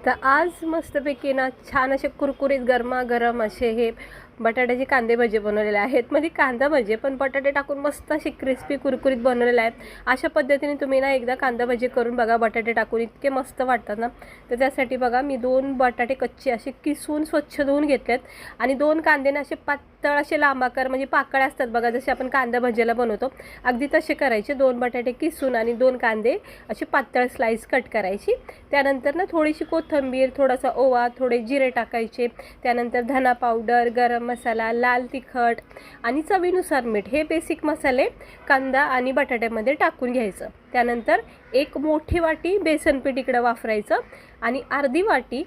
तर आज मस्तपैकी ना छान असे कुरकुरीत गरमागरम असे हे बटाट्याचे कांदे भजे बनवलेले आहेत. म्हणजे कांदा भजे पण बटाटे टाकून मस्त असे क्रिस्पी कुरकुरीत बनवलेले आहेत. अशा पद्धतीने तुम्ही ना एकदा कांदा भजे करून बघा, बटाटे टाकून इतके मस्त वाटतात ना. तर त्यासाठी बघा मी 2 बटाटे कच्चे असे किसून स्वच्छ धुवून घेतलेत आणि 2 कांदे असे पातळ असे लांब आकार म्हणजे पाकळ्या असतात बघा, जसे आपण कांदा भजेला बनवतो अगदी तसे करायचे. 2 बटाटे किसून आणि 2 कांदे असे पातळ स्लाइस कट करायची. त्यानंतर ना थोडीशी कोथिंबीर, थोडासा ओवा, थोडे जिरे टाकायचे. त्यानंतर धना पावडर, गरम मसाला, लाल तिखट आणि चवीनुसार मीठ हे बेसिक मसाले कांदा आणि बटाट्यामध्ये टाकून घ्यायचं. त्यानंतर एक मोठी वाटी बेसन पीठ इकडं वापरायचं आणि अर्धी वाटी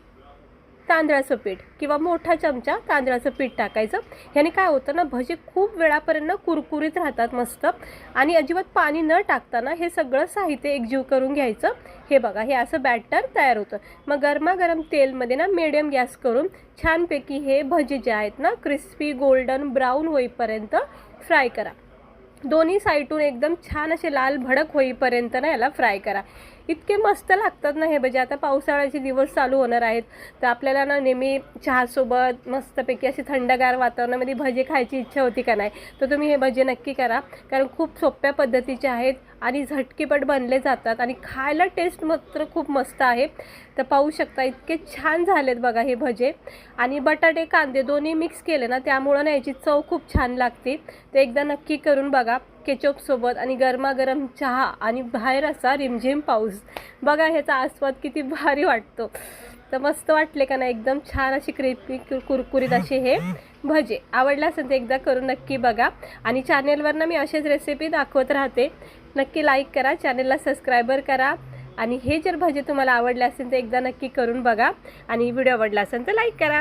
तांदळाचं पीठ किंवा मोठा चमचा तांदळाचं पीठ टाकायचं. ह्याने काय होतं ना, भजे खूप वेळापर्यंत कुरकुरीत राहतात मस्त. आणि अजिबात पाणी न टाकताना हे सगळं साहित्य एकजीव करून घ्यायचं. हे बघा, हे असं बॅटर तयार होतं. मग गरमागरम तेलमध्ये ना मीडियम गॅस करून छानपैकी हे भजे जे आहेत ना क्रिस्पी गोल्डन ब्राऊन होईपर्यंत फ्राय करा. दोन्ही साईडून एकदम छान असे लाल भडक होईपर्यंत ना याला फ्राय करा. इतके मस्त लागतात ना हे भजे. आता पावसाळ्याचे दिवस चालू होणार आहेत, तर आपल्याला ना नेहमी चहासोबत मस्तपैकी अशी थंडगार वातावरणामध्ये भजे खायची इच्छा होती का नाही, तर तुम्ही हे भजे नक्की करा. कारण खूप सोप्या पद्धतीचे आहेत आणि झटकीपट बनले जातात आणि खायला टेस्ट मात्र खूप मस्त आहे. तर पाहू शकता इतके छान झालेत बघा हे भजे. आणि बटाटे कांदे दोन्ही मिक्स केले ना, त्यामुळं ना याची चव खूप छान लागते. तर एकदा नक्की करून बघा केचपसोबत आणि गरमागरम चहा आणि बाहेर असा रिमझिम पाऊस. बघा ह्याचा आस्वाद किती भारी वाटतो. तर मस्त वाटले का नाही, एकदम छान अशी क्रिस्पी कुरकुरीत असे हे भजे. आवडला असेल तर एकदा करून नक्की बघा. आणि चॅनेलवर ना मी असेच रेसिपी दाखवत राहते. नक्की लाईक करा, चॅनेलला सबस्क्रायबर करा. आणि हे जर भजे तुम्हाला आवडले असेल तर एकदा नक्की करून बघा आणि व्हिडिओ आवडला असेल तर लाईक करा.